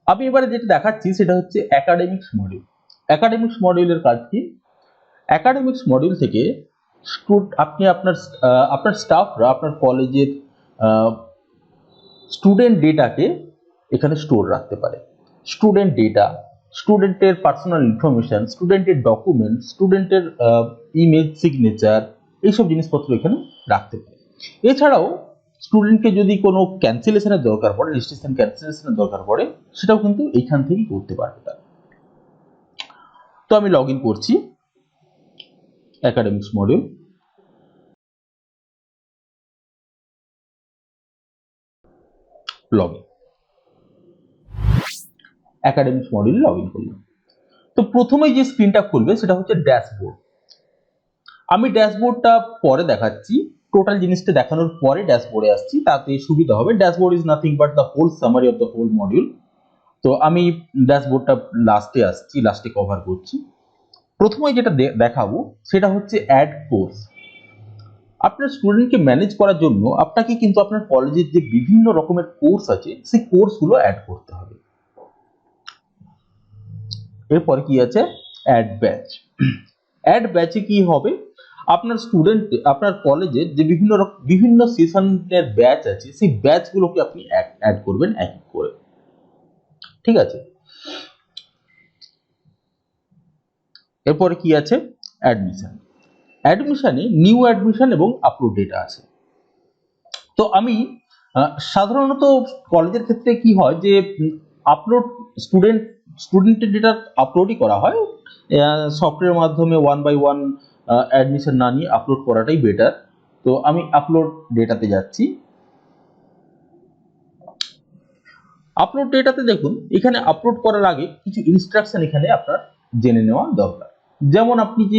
আমি এবারে যেটা দেখাচ্ছি সেটা হচ্ছে একাডেমিক্স মডিউল। একাডেমিক্স মডিউলের কাজ কি? একাডেমিক্স মডিউল থেকে আপনি আপনার স্টাফরা আপনার কলেজের স্টুডেন্ট ডেটাকে এখানে স্টোর রাখতে পারে। স্টুডেন্ট ডেটা, স্টুডেন্টের পার্সোনাল ইনফরমেশন, স্টুডেন্টের ডকুমেন্ট, স্টুডেন্টের ইমেজ, সিগনেচার, এইসব জিনিসপত্র এখানে রাখতে পারে। এছাড়াও স্টুডেন্টকে যদি কোনো ক্যান্সেলেশনের দরকার পড়ে, রেজিস্ট্রেশন ক্যান্সেলেশনের দরকার পড়ে, সেটাও কিন্তু এইখান থেকেই করতে পারবে তারা। তো আমি লগ ইন করছি academics module. Log in, academics module log in করলাম। তো প্রথমেই যে স্ক্রিনটা খুলবে সেটা হচ্ছে ড্যাশবোর্ড। আমি ড্যাশবোর্ডটা পরে দেখাচ্ছি, টোটাল জিনিসটা দেখানোর পরে ড্যাশবোর্ডে আসছি, তাতে সুবিধা হবে। Dashboard is nothing but the whole summary of the whole module. তো আমি ড্যাশবোর্ডটা লাস্টে আসছি, লাস্টে কভার করছি। প্রথমে যেটা দেখাবো সেটা হচ্ছে অ্যাড কোর্স। আপনার স্টুডেন্টকে ম্যানেজ করার জন্য আপনাকে কিন্তু আপনার কলেজের যে বিভিন্ন রকমের কোর্স আছে সেই কোর্সগুলো অ্যাড করতে হবে। এরপরে কি আছে? Add batch. অ্যাড ব্যাচে কি হবে? আপনার স্টুডেন্ট, আপনার কলেজের যে বিভিন্ন সেশনের ব্যাচ আছে সেই ব্যাচগুলোকে আপনি অ্যাড করবেন এক এক করে। ঠিক আছে। এরপরে কি আছে? অ্যাডমিশন। অ্যাডমিশনে নিউ অ্যাডমিশন এবং আপলোড ডেটা আছে। তো আমি সাধারণত কলেজের ক্ষেত্রে কি হয় যে আপলোড স্টুডেন্টের ডেটা আপলোডই করা হয় সফটওয়্যারের মাধ্যমে, 1 বাই 1 অ্যাডমিশন না নিয়ে আপলোড করাটাই বেটার। তো আমি আপলোড ডেটাতে যাচ্ছি। আপলোড ডেটাতে দেখুন, এখানে আপলোড করার আগে কিছু ইনস্ট্রাকশন এখানে আপনার জেনে নেওয়া দরকার। যেমন আপনি যে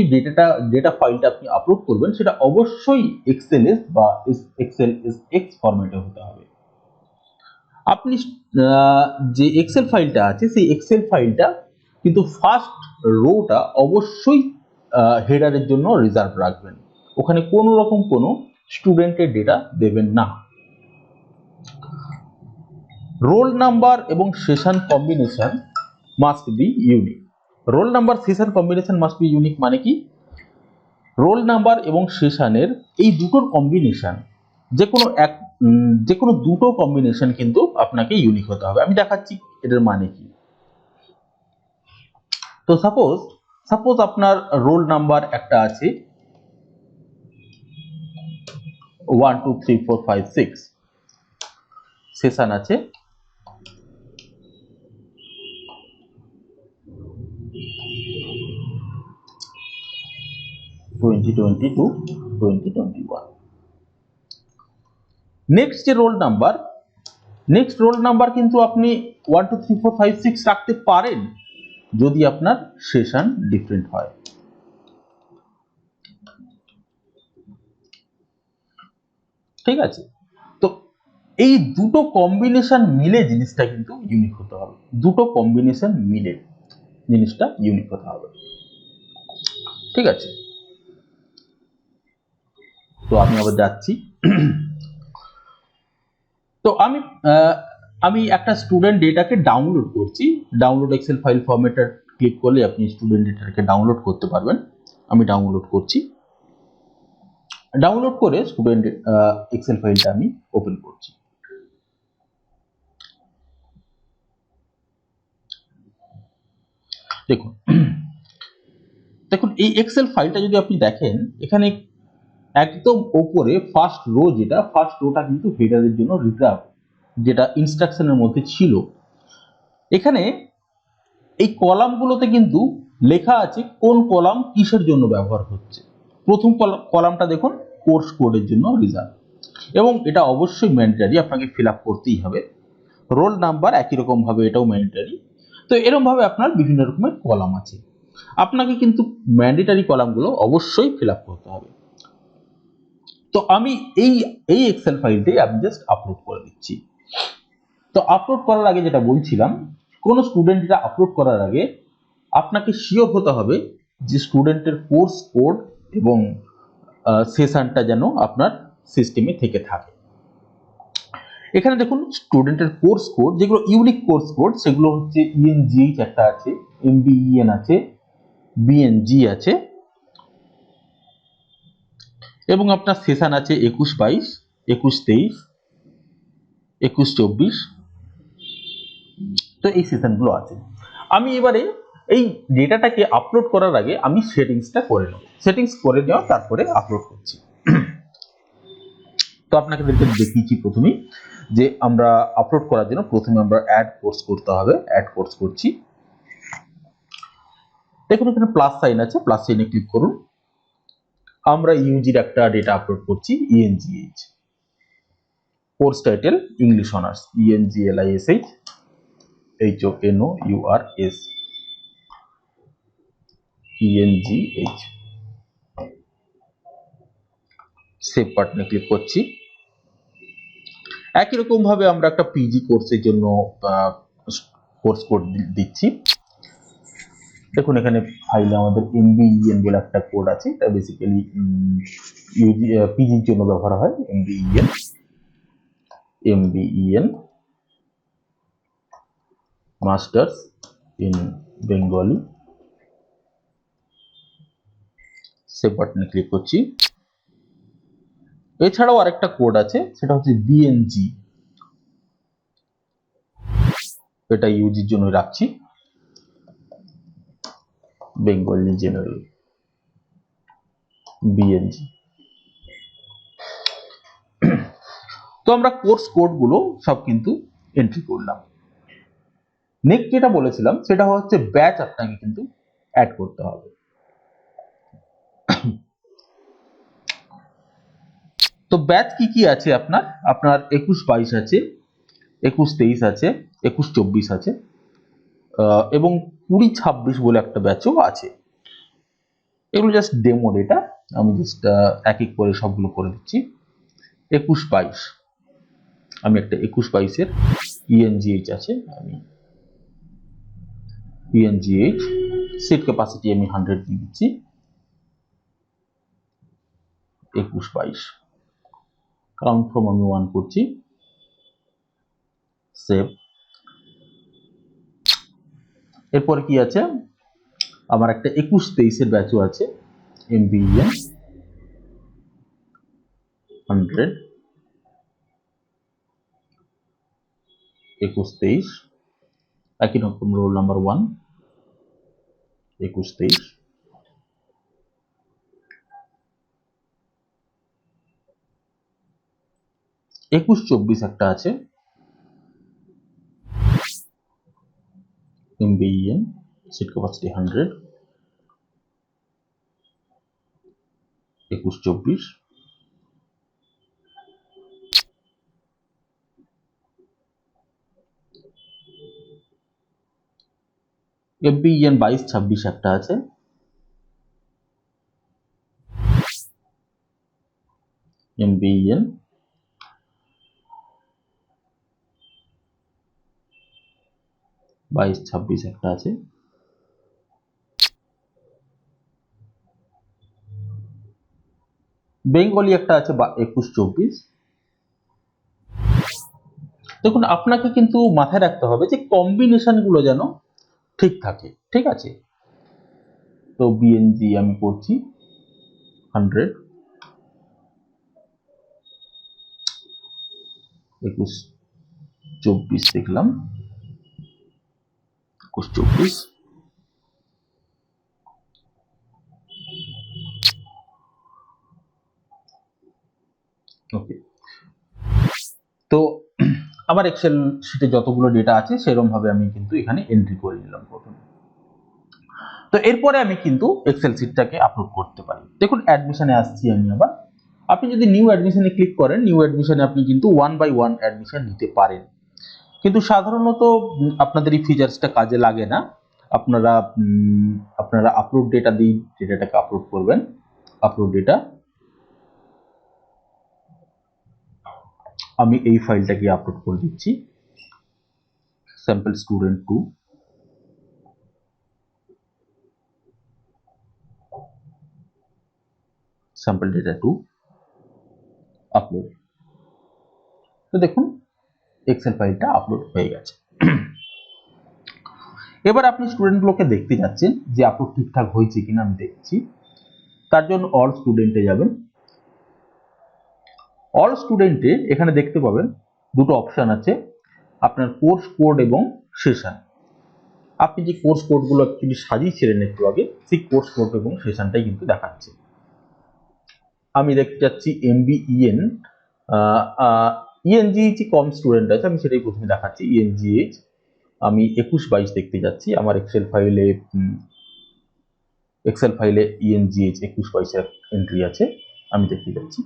ডেটা ফাইলটা আপনি আপলোড করবেন সেটা অবশ্যই এক্সএলএস বা এক্সএলএসএক্স ফরম্যাটে হতে হবে। আপনি যে এক্সেল ফাইলটা আছে সেই এক্সেল ফাইলটা কিন্তু ফার্স্ট রোটা অবশ্যই হেডারের জন্য রিজার্ভ রাখবেন। ওখানে কোনো রকম কোনো স্টুডেন্টের ডেটা দেবেন না। রোল নাম্বার এবং session combination must be unique. Roll number session combination must be unique মানে কি? রোল নাম্বার এবং সেশনের এই দুটোর কম্বিনেশন, যে কোনো দুটো কম্বিনেশন কিন্তু আপনাকে ইউনিক হতে হবে। আমি দেখাচ্ছি এটার মানে কি। তো সাপোজ আপনার রোল নাম্বার একটা আছে 1 2 3 4 5 6, সেশন আছে 2020 to 2021। নেক্সট রোল নাম্বার কিন্তু আপনি 1 2 3 4 5 6 রাখতে পারেন যদি আপনার সেশন ডিফারেন্ট হয়। ঠিক আছে। তো এই দুটো কম্বিনেশন মিলে জিনিসটা কিন্তু ইউনিক হতে হবে। দুটো কম্বিনেশন মিলে জিনিসটা ইউনিক হতে হবে। ঠিক আছে। তো আমি আবার যাচ্ছি। তো আমি একটা স্টুডেন্ট ডেটাকে ডাউনলোড করছি। ডাউনলোড এক্সেল ফাইল ফরম্যাটে ক্লিক করলে আপনি স্টুডেন্ট ডেটাকে ডাউনলোড করতে পারবেন। আমি ডাউনলোড করছি। ডাউনলোড করে স্টুডেন্ট এক্সেল ফাইলটা আমি ওপেন করছি। দেখুন এই এক্সেল ফাইলটা যদি আপনি দেখেন, এখানে একদম ওপরে ফার্স্ট রোটা কিন্তু হেডারের জন্য রিজার্ভ, যেটা ইনস্ট্রাকশনের মধ্যে ছিল। এখানে এই কলামগুলোতে কিন্তু লেখা আছে কোন কলাম কিসের জন্য ব্যবহার হচ্ছে। প্রথম কলামটা দেখুন কোর্স কোডের জন্য রিজার্ভ, এবং এটা অবশ্যই ম্যান্ডেটরি, আপনাকে ফিল আপ করতেই হবে। রোল নাম্বার একই রকম ভাবে এটাও ম্যান্ডেটরি। তো এরকম ভাবে আপনার বিভিন্ন রকমের কলাম আছে, আপনাকে কিন্তু ম্যান্ডেটরি কলামগুলো অবশ্যই ফিল আপ করতে হবে। তো আমি এই এক্সেল ফাইলটাই আমি জাস্ট আপলোড করে দিচ্ছি। তো আপলোড করার আগে যেটা বলছিলাম, কোন স্টুডেন্ট এটা আপলোড করার আগে আপনাকে শিওর হতে হবে যে স্টুডেন্টের কোর্স কোড এবং সেশনটা যেন আপনার সিস্টেমে থেকে থাকে। এখানে দেখুন স্টুডেন্টের কোর্স কোড, যেগুলো ইউনিক কোর্স কোড সেগুলো হচ্ছে ইএনজিএইচ একটা আছে, এমবিইএন আছে, বিএনজি আছে, এবং আপনার সেশন আছে 21-22, 21-23, 21-24। তো এই সেশনগুলো আছে। আমি এবারে এই ডেটাটাকে আপলোড করার আগে আমি সেটিংসটা করে নেব। সেটিংস করে নেওয়া তারপরে আপলোড করছি। তো আপনাকে দেখিয়েছি প্রথমেই যে আমরা আপলোড করার জন্য প্রথমে আমরা অ্যাড কোর্স করতে হবে। অ্যাড কোর্স করছি। দেখুন এখানে প্লাস সাইন আছে, প্লাস সাইনে ক্লিক করুন। আমরা ইউজির একটা ডেটা আপলোড করছি, ইএনজিএইচ, course title English honours, ইএনজিএলআইএসএইচ HONOURS, ইএনজিএইচ। Save বাটনে ক্লিক করছি। একই রকম ভাবে আমরা একটা পিজি কোর্সের জন্য কোর্স কোড দিচ্ছি। দেখুন এখানে ফাইলে আমাদের এমবিইএন বলে একটা কোড আছে, এটা বেসিক্যালি পিজির জন্য ব্যবহার হয়। এমবিইএন মাস্টার্স ইন বেঙ্গলি। সেভ বাটনে ক্লিক করছি। এছাড়াও আরেকটা কোড আছে, সেটা হচ্ছে বিএনজি, এটা ইউজির জন্য রাখছি, বেঙ্গলি জেনারেল, বিএনজি। তো আমরা কোর্স কোডগুলো সব কিন্তু এন্ট্রি করলাম। নেক্সট যেটা বলেছিলাম সেটা হচ্ছে ব্যাচ আপনাকে কিন্তু অ্যাড করতে হবে। তো ব্যাচ কি কি আছে আপনার? আপনার 21-22 আছে, 21-23 আছে, 21-24 আছে, এবং 20-26 বলে একটা ব্যাচও আছে। এগুলো জাস্ট ডেমো ডেটা, আমি জাস্ট এক এক করে সবগুলো করে দিচ্ছি। 21-22, আমি একটা 21-22 এর ইএনজিএইচ আছে, আমি ইএনজিএইচ সিট ক্যাপাসিটি আমি 100 দিয়ে দিচ্ছি। 21-22 কাউন্ট ফ্রম আমি 1 করছি। সেভ। এরপরে কি আছে, আমার একটা 21-23 এর ব্যাচও আছে, এমবিইএন 100, 21-23, একই রকম রোল নাম্বার 1, 21-23। 21-24 একটা আছে, এমবিইএন সিট ক্যাপাসিটি 100, 21-24। এমবিইএন 22-26 একটা আছে, এমবিইএন 22-26 একটা আছে, বেঙ্গলি একটা আছে 21-24। দেখুন আপনাকে কিন্তু মাথায় রাখতে হবে যে কম্বিনেশন গুলো যেন ঠিক থাকে, ঠিক আছে? তো বিএনজি আমি করছি 100, 21-24 দেখলাম, 21-24। ওকে, তো আমার এক্সেল শিটে যতগুলো ডেটা আছে সেরকম ভাবে আমি কিন্তু এখানে এন্ট্রি করে নিলাম প্রথমে। তো এরপরে আমি কিন্তু এক্সেল শিটটাকে আপলোড করতে পারি। দেখুন অ্যাডমিশনে আসছি আমি আবার। আপনি যদি নিউ অ্যাডমিশনে ক্লিক করেন, নিউ অ্যাডমিশনে আপনি কিন্তু 1 বাই 1 অ্যাডমিশন নিতে পারেন, কিন্তু সাধারণত আপনাদের এই ফিচার্সটা কাজে লাগে না। আপনারা আপনারা আপলোড ডেটা দিয়ে ডেটাটাকে আপলোড করবেন। আপলোড ডেটা, আমি এই ফাইলটাকে আপলোড করে দিচ্ছি, sample student 2, sample data 2 upload. তো দেখুন এক্সেল ফাইলটা আপলোড হয়ে গেছে। এবার আপনি স্টুডেন্টগুলোকে দেখতে যাচ্ছেন যে আপলোড ঠিকঠাক হয়েছে কিনা আমি দেখছি। তার জন্য অল স্টুডেন্টে যাবেন। অল স্টুডেন্টে এখানে দেখতে পাবেন দুটো অপশন আছে, আপনার কোর্স কোড এবং সেশন। আপনি যে কোর্স কোডগুলো অ্যাকচুয়ালি সাজিয়েছিলেন একটু আগে, সেই কোর্স কোড এবং সেশনটাই কিন্তু দেখাচ্ছে। আমি দেখতে যাচ্ছি MBEN, ENGH কম স্টুডেন্ট আছে, আমি সেটাই প্রথমে দেখাচ্ছি ENGH। আমি 21-22 দেখতে যাচ্ছি, আমার এক্সেল ফাইলে ENGH 21-22 এন্ট্রি আছে, আমি দেখতে যাচ্ছি।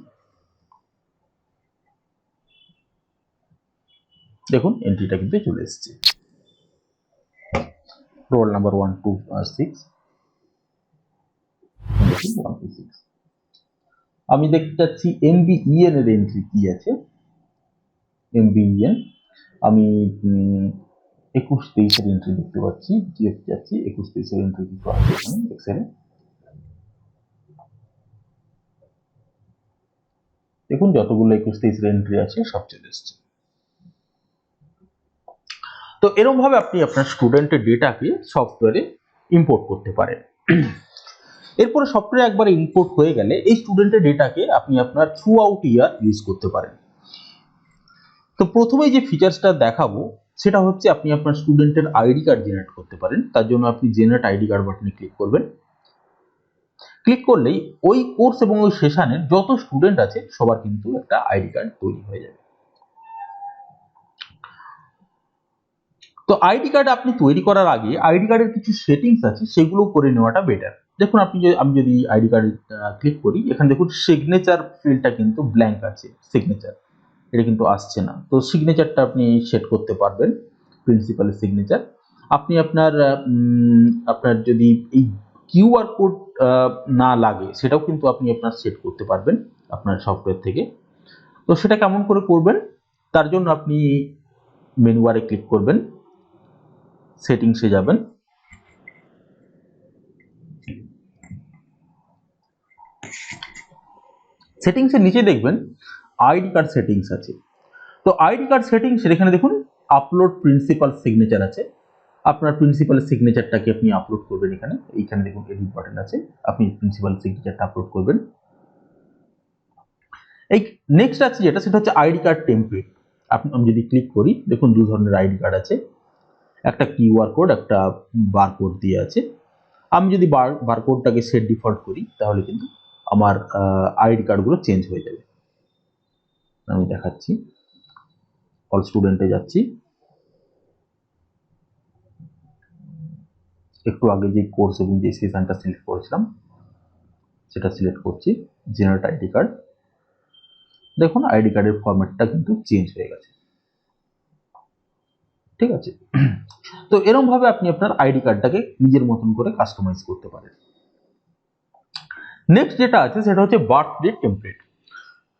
দেখুন এন্ট্রিটা কিন্তু চলে এসেছে, রোল নাম্বার 126। আমি দেখতে চাচ্ছি MBEN এর এন্ট্রি কি আছে। MBEN আমি 21-23 এর এন্ট্রি দেখতে পাচ্ছি, দেখতে যাচ্ছি 21-23 এর এন্ট্রি কিছু আছে এখানে এক্সেলে। দেখুন যতগুলো 21-23 এর এন্ট্রি আছে সব চলে এসেছে। তো এরকম ভাবে আপনি আপনার স্টুডেন্টের ডেটাকে সফটওয়্যারে ইম্পোর্ট করতে পারেন। এরপরে সফটওয়্যারে একবার ইম্পোর্ট হয়ে গেলে এই স্টুডেন্টের ডেটাকে আপনি আপনার থ্রু আউট ইয়ার ইউজ করতে পারেন। তো প্রথমেই যে ফিচার্সটা দেখাবো সেটা হচ্ছে আপনি আপনার স্টুডেন্টের আইডি কার্ড জেনারেট করতে পারেন। তার জন্য আপনি জেনারেট আইডি কার্ড বাটনে ক্লিক করবেন। ক্লিক করলেই ওই কোর্স এবং ওই সেশনের যত স্টুডেন্ট আছে সবার কিন্তু একটা আইডি কার্ড তৈরি হয়ে যাবে। তো আইডি কার্ড আপনি তৈরি করার আগে আইডি কার্ডের কিছু সেটিংস আছে, সেগুলো করে নেওয়াটা বেটার। দেখুন আমি যদি আইডি কার্ড ক্লিক করি, এখানে দেখুন সিগনেচার ফিল্ডটা কিন্তু ব্ল্যাঙ্ক আছে, সিগনেচার এটা কিন্তু আসছে না। তো সিগনেচারটা আপনি সেট করতে পারবেন, প্রিন্সিপালের সিগনেচার। আপনি আপনার যদি এই কিউআর কোড না লাগে সেটাও কিন্তু আপনি আপনার সেট করতে পারবেন আপনার সফটওয়্যার থেকে। তো সেটা কেমন করে করবেন, তার জন্য আপনি মেনু বারে ক্লিক করবেন, সেটিংসে যাবেন, সেটিংসের নিচে দেখবেন আইডি কার্ড সেটিংস আছে। তো আইডি কার্ড সেটিংস এখানে দেখুন আপলোড প্রিন্সিপাল সিগনেচার আছে। আপনার প্রিন্সিপাল সিগনেচারটাকে আপনি আপলোড করবেন এইখানে দেখুন এডিট বাটন আছে, আপনি প্রিন্সিপাল সিগনেচারটা আপলোড করবেন। এই নেক্সট আছে যেটা, সেটা হচ্ছে আইডি কার্ড টেমপ্লেট। আমি যদি ক্লিক করি, দেখুন দু ধরনের আইডি কার্ড আছে, একটা কিউআর কোড, একটা বারকোড দিয়ে আছে। আমি যদি বারকোডটাকে সেট ডিফল্ট করি তাহলে কিন্তু আমার আইডি কার্ডগুলো চেঞ্জ হয়ে যাবে। আমি দেখাচ্ছি, অল স্টুডেন্টে যাচ্ছি, একটু আগে যে কোর্স এবং যে সেশনটা সিলেক্ট করেছিলাম সেটা সিলেক্ট করছি, জেনারেট আইডি কার্ড। দেখুন আইডি কার্ডের ফরম্যাটটা কিন্তু চেঞ্জ হয়ে গেছে, ঠিক আছে। তো এরকম ভাবে আপনি আপনার আইডি কার্ডটাকে নিজের মতন করে কাস্টমাইজ করতে পারেন। নেক্সট যেটা আছে সেটা হচ্ছে বার্থডে টেমপ্লেট।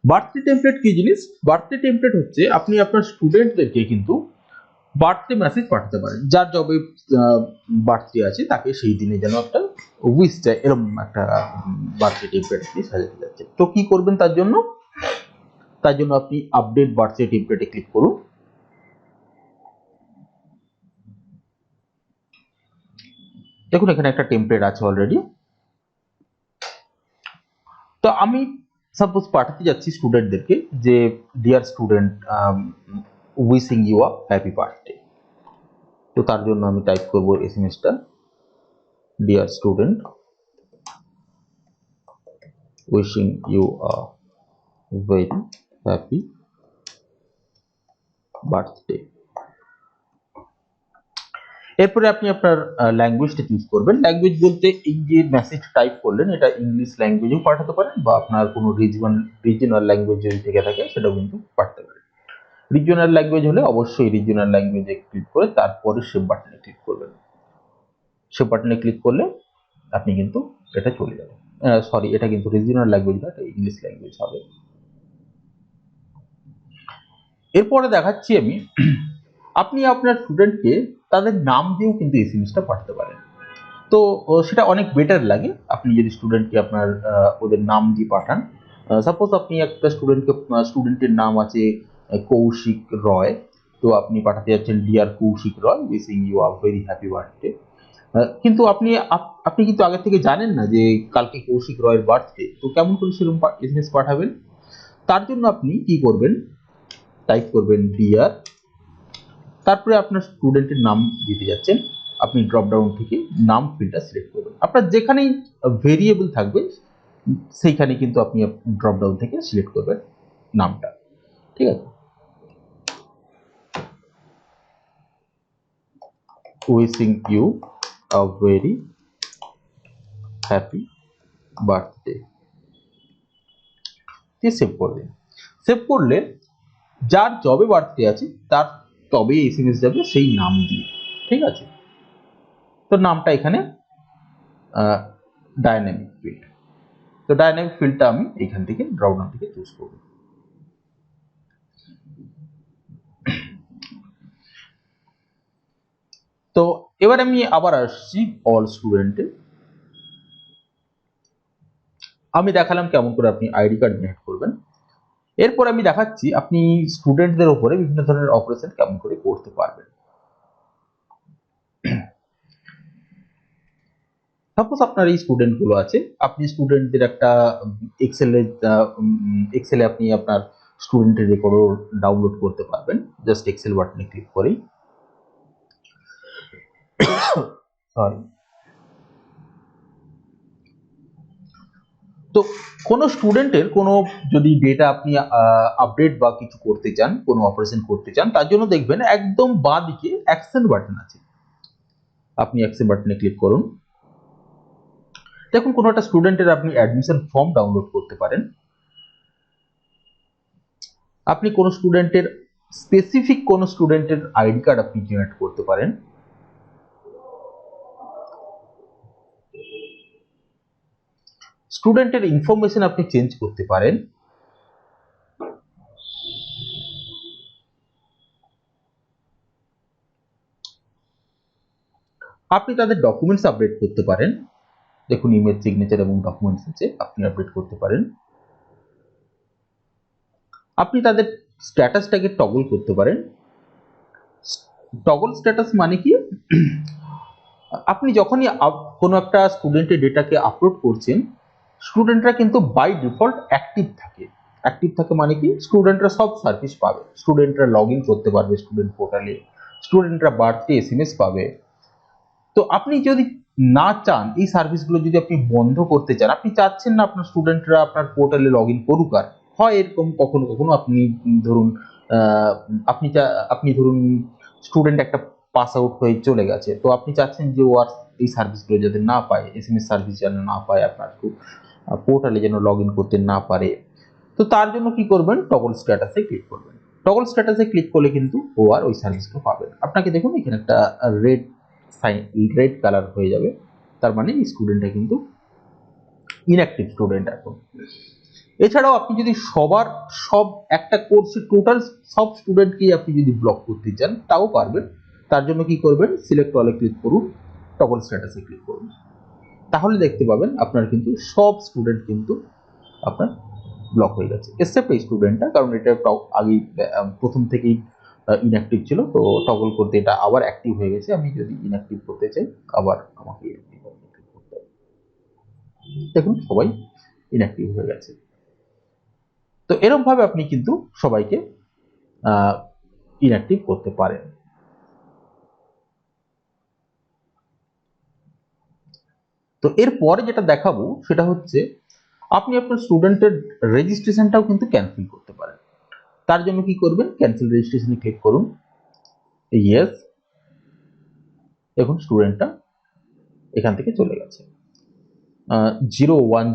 বার্থডে টেমপ্লেট কি জিনিস? বার্থডে টেমপ্লেট হচ্ছে আপনি আপনার স্টুডেন্টদেরকে কিন্তু বার্থডে মেসেজ পাঠাতে পারেন, যার যবে বার্থডে আছে তাকে সেই দিনে যেন একটা উইশ যায়, এরকম একটা বার্থডে টেমপ্লেট আপনি সাজাতে যাচ্ছেন। তো কি করবেন তার জন্য আপনি আপডেট বার্থডে টেমপ্লেটে ক্লিক করুন। দেখুন এখানে একটা টেমপ্লেট আছে অলরেডি। তো আমি সাপোজ পাঠাতে যাচ্ছি স্টুডেন্টদেরকে যে dear student, wishing you a happy birthday. তো তার জন্য আমি টাইপ করব এসএমএসটা, dear student wishing you a very happy birthday. এরপরে আপনি আপনার ল্যাঙ্গুয়েজটা চুজ করবেন। ল্যাঙ্গুয়েজ বলতে এই যে মেসেজ টাইপ করলেন এটা ইংলিশ ল্যাঙ্গুয়েজেও পাঠাতে পারেন, বা আপনার কোনো রিজিওনাল ল্যাঙ্গুয়েজ যদি থেকে থাকে সেটাও কিন্তু পাঠাতে পারেন। রিজিওনাল ল্যাঙ্গুয়েজ হলে অবশ্যই রিজিওনাল ল্যাঙ্গুয়েজে ক্লিক করে তারপরে সেভ বাটনে ক্লিক করবেন। সেভ বাটনে ক্লিক করলে আপনি কিন্তু এটা চলে যাবে। সরি, এটা কিন্তু রিজিওনাল ল্যাঙ্গুয়েজ না, এটা ইংলিশ ল্যাঙ্গুয়েজ হবে। এরপরে দেখাচ্ছি আমি, আপনি আপনার স্টুডেন্টকে তাদের নাম দিয়েও কিন্তু এসএমএসটা পাঠাতে পারেন। তো সেটা অনেক বেটার লাগে আপনি যদি স্টুডেন্টকে আপনার ওদের নাম দিয়ে পাঠান। সাপোজ আপনি একটা স্টুডেন্টের নাম আছে কৌশিক রয়, তো আপনি পাঠাতে যাচ্ছেন dear Koushik Roy, wishing you a very happy birthday. কিন্তু আপনি কিন্তু আগে থেকে জানেন না যে কালকে কৌশিক রয়ের বার্থডে, তো কেমন করে সেরকম এসএমএস পাঠাবেন? তার জন্য আপনি কি করবেন, টাইপ করবেন ডিয়ার, তারপরে আপনার স্টুডেন্টের নাম দিতে যাচ্ছেন, আপনি ড্রপ ডাউন থেকে নাম ফিল্ডটা সিলেক্ট করবেন। আপনার যেখানেই ভেরিয়েবল থাকবে সেইখানে কিন্তু আপনি ড্রপ ডাউন থেকে সিলেক্ট করবেন নামটা, ঠিক আছে। Wishing you a very happy birthday দিয়ে সেভ করবেন। সেভ করলে যার যবে বার্থডে আছে তার তবে এসএমএস যাবে সেই নাম দিয়ে, ঠিক আছে। তো নামটা এখানে ডায়নামিক ফিল্ড, তো ডায়নামিক ফিল্ডটা আমি এখান থেকে ড্রপ ডাউন থেকে চুজ করব। তো এবার আমি আবার আসছি অল স্টুডেন্টে। আমি দেখালাম কেমন করে আপনি আইডি কার্ড জেনারেট করবেন। এরপর আমি দেখাচ্ছি আপনি স্টুডেন্টদের উপরে বিভিন্ন ধরনের অপারেশন কেমন করে করতে পারবেন। সাপোজ আপনার এই স্টুডেন্ট গুলো আছে, আপনি স্টুডেন্টদের একটা এক্সেলে আপনি আপনার স্টুডেন্টের রেকর্ডও ডাউনলোড করতে পারবেন জাস্ট এক্সেল বাটনে ক্লিক করেই। সরি। তো কোনো স্টুডেন্টের কোনো যদি ডেটা আপনি আপডেট বা কিছু করতে চান, কোনো অপারেশন করতে চান, তার জন্য দেখবেন একদম বাঁ দিকে অ্যাকশন বাটন আছে, আপনি অ্যাকশন বাটনে ক্লিক করুন। দেখুন কোনো একটা স্টুডেন্টের আপনি অ্যাডমিশন ফর্ম ডাউনলোড করতে পারেন, আপনি কোনো স্টুডেন্টের স্পেসিফিক কোনো স্টুডেন্টের আইডি কার্ড আপনি জেনারেট করতে পারেন, স্টুডেন্টের ইনফরমেশন আপনি চেঞ্জ করতে পারেন, আপনি তাদের ডকুমেন্টস আপডেট করতে পারেন। দেখুন ইমেজ, সিগনেচার এবং ডকুমেন্টস আছে, আপনি আপডেট করতে পারেন। আপনি তাদের স্ট্যাটাসটাকে টগল করতে পারেন। টগল স্ট্যাটাস মানে কি, আপনি যখনই কোনো একটা স্টুডেন্টের ডেটাকে আপলোড করছেন, স্টুডেন্টরা কিন্তু বাই ডিফল্ট অ্যাক্টিভ থাকে। অ্যাক্টিভ থাকে মানে কি, স্টুডেন্টরা সব সার্ভিস পাবে, স্টুডেন্টরা লগ ইন করতে পারবে স্টুডেন্ট পোর্টালে, স্টুডেন্টরা বার্থডে এসএমএস পাবে। তো আপনি যদি না চান এই সার্ভিসগুলো যদি আপনি বন্ধ করতে চান, আপনি চাচ্ছেন না আপনার স্টুডেন্টরা আপনার পোর্টালে লগ ইন করুক, আর হয় এরকম কখনো কখনো আপনি ধরুন আপনি ধরুন স্টুডেন্ট একটা পাস আউট হয়ে চলে গেছে, তো আপনি চাচ্ছেন যে ও আর এই সার্ভিসগুলো যাতে না পায়, এসএমএস সার্ভিস যেন না পায়, আপনার পোর্টালে যেন লগ ইন করতে না পারে। তো তার জন্য কি করবেন, টগল স্ট্যাটাসে ক্লিক করবেন। টগল স্ট্যাটাসে ক্লিক করলে কিন্তু ও আর ওই সার্ভিসটা পাবে না। আপনাকে দেখুন এখানে একটা রেড রেড কালার হয়ে যাবে, তার মানে স্টুডেন্টটা কিন্তু ইনঅ্যাক্টিভ স্টুডেন্ট এখন। এছাড়াও আপনি যদি সব একটা কোর্সে টোটাল সব স্টুডেন্টকেই আপনি যদি ব্লক করতে চান তাও পারবেন। তার জন্য কি করবেন, সিলেক্ট অলে ক্লিক করুন, টগল স্ট্যাটাসে ক্লিক করুন, তাহলে দেখতে পাবেন আপনার কিন্তু সব স্টুডেন্ট কিন্তু আপনার ব্লক হয়ে গেছে এক্সেপ্ট এই স্টুডেন্টটা, কারণ এটা আগে প্রথম থেকেই ইনঅ্যাক্টিভ ছিল, তো টগল করতে এটা আবার অ্যাক্টিভ হয়ে গেছে। আমি যদি ইনঅ্যাক্টিভ করতে চাই আবার আমাকে অ্যাক্টিভ করতে হবে। দেখুন সবাই ইনঅ্যাক্টিভ হয়ে গেছে। তো এরকম ভাবে আপনি কিন্তু সবাইকে ইনঅ্যাক্টিভ করতে পারেন। তো এরপরে যেটা দেখাবো সেটা হচ্ছে আপনি আপনার স্টুডেন্টের রেজিস্ট্রেশনটাও কিন্তু ক্যান্সেল করতে পারেন। তার জন্য কি করবেন, ক্যান্সেল রেজিস্ট্রেশনে ক্লিক করুন, ইয়েস, দেখুন স্টুডেন্টটা এখান থেকে চলে গেছে। 010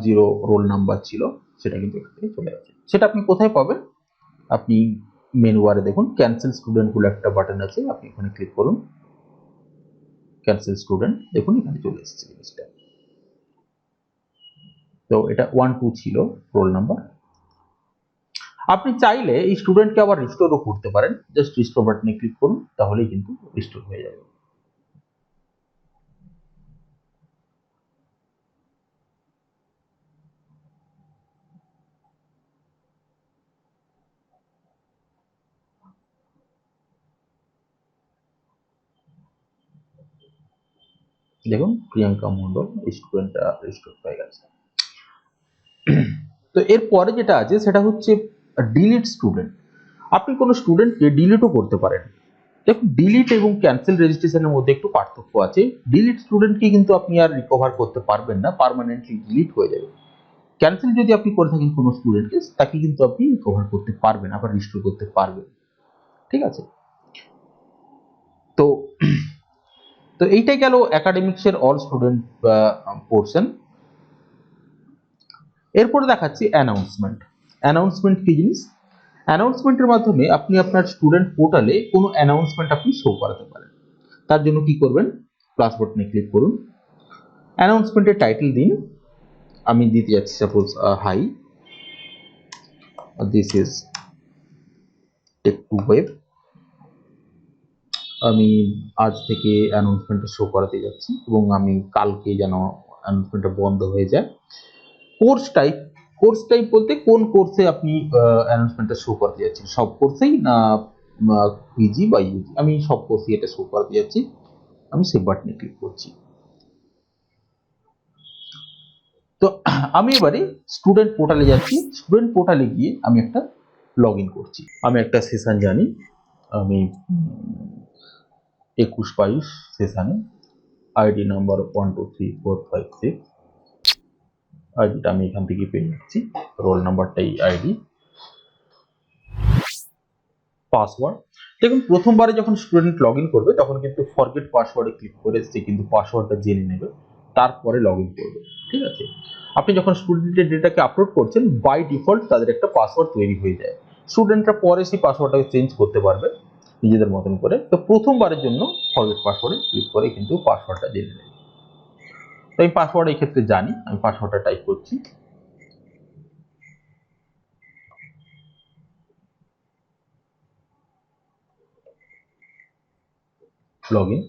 রোল নাম্বার ছিল, সেটা কিন্তু এখান থেকে চলে গেছে। সেটা আপনি কোথায় পাবেন, আপনি মেনু বারে দেখুন ক্যান্সেল স্টুডেন্ট বলে একটা বাটন আছে, আপনি এখানে ক্লিক করুন, ক্যান্সেল স্টুডেন্ট, দেখুন এখানে চলে এসেছে জিনিসটা। তো এটা 12 ছিল রোল নাম্বার। আপনি চাইলে এই স্টুডেন্টকে আবার রিস্টোরও করতে পারেন, জাস্ট রিস্টোর বাটনে ক্লিক করুন, তাহলেই কিন্তু রিস্টোর হয়ে যাবে। দেখুন প্রিয়াঙ্কা মণ্ডল স্টুডেন্টটা রেজিস্টার হয়ে গেছে। তো এরপরে যেটা আছে সেটা হচ্ছে ডিলিট স্টুডেন্ট। আপনি কোনো স্টুডেন্টকে ডিলিটও করতে পারেন। দেখুন ডিলিট এবং ক্যান্সেল রেজিস্ট্রেশনের মধ্যে একটু পার্থক্য আছে। ডিলিট স্টুডেন্টকে কিন্তু আপনি আর রিকভার করতে পারবেন না, পার্মানেন্টলি ডিলিট হয়ে যাবে। ক্যান্সেল যদি আপনি করে থাকেন কোনো স্টুডেন্টকে, তাকে কিন্তু আপনি রিকভার করতে পারবেন, আবার রিস্টোর করতে পারবেন। ঠিক আছে, তো তো এইটাই গেল একাডেমিক্স এর অল স্টুডেন্ট পোর্শন। এরপরে দেখাচ্ছি অ্যানাউন্সমেন্ট। অ্যানাউন্সমেন্ট কি জিনিস? অ্যানাউন্সমেন্টের মাধ্যমে আপনি আপনার স্টুডেন্ট পোর্টালে কোনো অ্যানাউন্সমেন্ট আপনি শো করাতে পারেন। তার জন্য কি করবেন? প্লাস বাটনে ক্লিক করুন, অ্যানাউন্সমেন্টের টাইটেল দিন। আমি দিতে যাচ্ছি suppose hi, this is Tech to Web. আমি আজ থেকে অ্যানাউন্সমেন্টটা শো করাতে যাচ্ছি এবং আমি কালকে যেন অ্যানাউন্সমেন্টটা বন্ধ হয়ে যায়। কোর্স টাইপ, কোর্স টাইপ বলতে কোন কোর্সে আপনি অ্যানাউন্সমেন্টটা শো করতে যাচ্ছেন, সব কোর্সেই না পিজি বা ইউজি? আমি সব কোর্সেই এটা শো করতে যাচ্ছি। আমি সেভ বাটনে ক্লিক করছি। তো আমি এবারে স্টুডেন্ট পোর্টালে যাচ্ছি। স্টুডেন্ট পোর্টালে গিয়ে আমি একটা লগ ইন করছি। আমি একটা সেশন জানি, আমি 21-22 সেশনে আইডি নাম্বার 123456, আইডিটা আমি এখান থেকে পেয়ে যাচ্ছি, রোল নাম্বারটাই আইডি, পাসওয়ার্ড। দেখুন প্রথমবারে যখন স্টুডেন্ট লগ ইন করবে তখন কিন্তু ফরগেট পাসওয়ার্ডে ক্লিক করে সে কিন্তু পাসওয়ার্ডটা জেনে নেবে, তারপরে লগ ইন করবে। ঠিক আছে, আপনি যখন স্টুডেন্টের ডেটাকে আপলোড করছেন বাই ডিফল্ট তাদের একটা পাসওয়ার্ড তৈরি হয়ে যায়। স্টুডেন্টরা পরে সেই পাসওয়ার্ডটাকে চেঞ্জ করতে পারবে নিজেদের মতন করে। তো প্রথমবারের জন্য ফরগেট পাসওয়ার্ডে ক্লিক করে কিন্তু পাসওয়ার্ডটা জেনে নেবে। তো আমি পাসওয়ার্ড এই ক্ষেত্রে জানি, আমি পাসওয়ার্ডটা টাইপ করছি। Log in.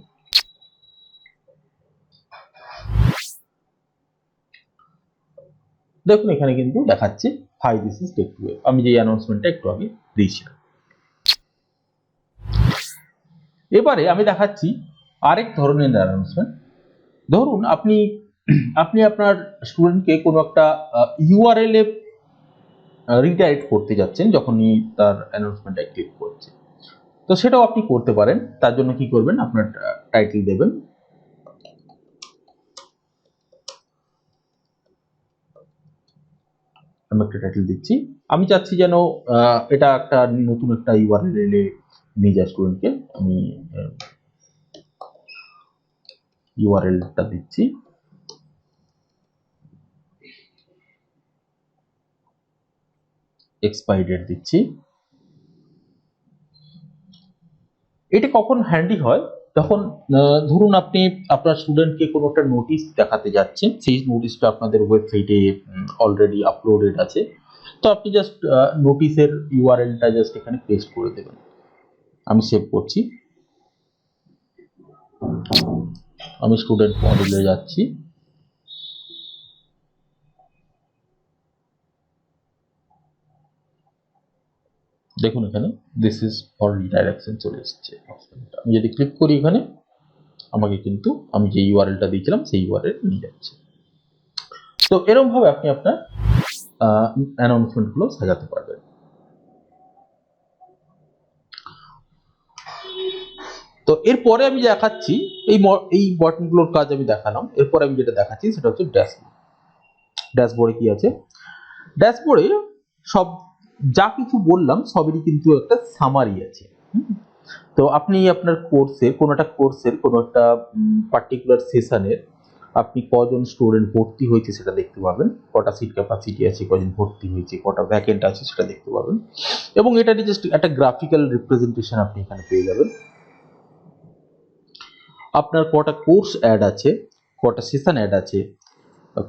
দেখুন এখানে কিন্তু দেখাচ্ছে hi this is Tech to Web, আমি যে অ্যানাউন্সমেন্টটা একটু আগে দিয়েছিলাম। এবারে আমি দেখাচ্ছি আরেক ধরনের অ্যানাউন্সমেন্ট। ধরুন আপনি আপনি আপনার স্টুডেন্টকে কোনো একটা ইউআরএল এ রিডাইরেক্ট করতে যাচ্ছেন যখনই তার অ্যানাউন্সমেন্টে ক্লিক করছে, তো সেটাও আপনি করতে পারেন। তার জন্য কি করবেন? আপনার টাইটেল দেবেন, আমি একটা টাইটেল দিচ্ছি। আমি চাচ্ছি যেন এটা একটা নতুন একটা ইউআরএল এ নিয়ে যায় স্টুডেন্টকে। আমি ইউআরএলটা দিচ্ছি, এক্সপায়ারি ডেট দিচ্ছি। এটা কখন হ্যান্ডি হয়? যখন ধরুন আপনি আপনার স্টুডেন্টকে কোনো একটা নোটিশ দেখাতে যাচ্ছেন, সেই নোটিশটা আপনাদের ওয়েবসাইটে অলরেডি আপলোডেড আছে, তো আপনি জাস্ট নোটিশের ইউআরএলটা জাস্ট এখানে পেস্ট করে দেবেন। আমি সেভ করছি, আমি স্টুডেন্ট মডিউলে যাচ্ছি। দেখুন এখানে দিস ইজ ফর রিডাইরেকশন চলে এসেছে। আমি যদি ক্লিক করি এখানে আমাকে কিন্তু আমি যে ইউআরএলটা দিয়েছিলাম সেই ইউআরএল নিয়ে যাচ্ছে। তো এরকম ভাবে আপনি আপনার অ্যানাউন্সমেন্ট গুলো সাজাতে পারবেন। তো এরপরে আমি দেখাচ্ছি এই বাটনগুলোর কাজ আমি দেখালাম। এরপর আমি যেটা দেখাচ্ছি সেটা হচ্ছে ড্যাশবোর্ড। ড্যাশবোর্ডে কি আছে? ড্যাশবোর্ডে সব যা কিছু বললাম সবেরই কিন্তু একটা সামারি আছে। তো আপনি আপনার কোর্সের কোনো একটা পার্টিকুলার সেশনের আপনি কজন স্টুডেন্ট ভর্তি হয়েছে সেটা দেখতে পাবেন, কটা সিট ক্যাপাসিটি আছে, কজন ভর্তি হয়েছে, কটা ভ্যাকেন্ট আছে সেটা দেখতে পাবেন, এবং এটা জাস্ট একটা গ্রাফিক্যাল রিপ্রেজেন্টেশন আপনি এখানে পেয়ে যাবেন। আপনার কটা কোর্স অ্যাড আছে, কটা সেশন অ্যাড আছে,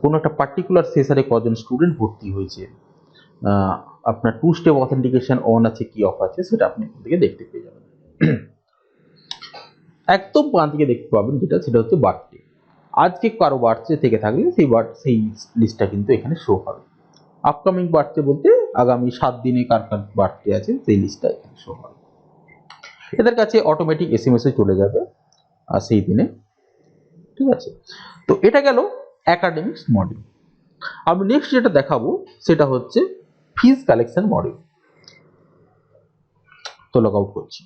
কোনো একটা পার্টিকুলার সেশনে কজন স্টুডেন্ট ভর্তি হয়েছে, আপনার 2 স্টেপ অথেন্টিকেশন অন আছে কি অফ আছে সেটা আপনি এখান থেকে দেখতে পেয়ে যাবেন। একদম বাঁ দিকে দেখতে পাবেন সেটা হচ্ছে বার্থডে। আজকে কারো বার্থডে থেকে থাকলে সেই লিস্টটা কিন্তু এখানে শো হবে। আপকামিং বার্থডে বলতে আগামী 7 দিনে কার কার বার্থডে আছে সেই লিস্টটা এখানে শো হবে। এদের কাছে অটোমেটিক এসএমএস চলে যাবে আর সেই দিনে ঠিক আছে, তো এটা গেল একাডেমিক্স মডিউল। আমি নেক্সট যেটা দেখাবো সেটা হচ্ছে ফিজ কালেকশন মডিউল। তো লগ আউট করছি।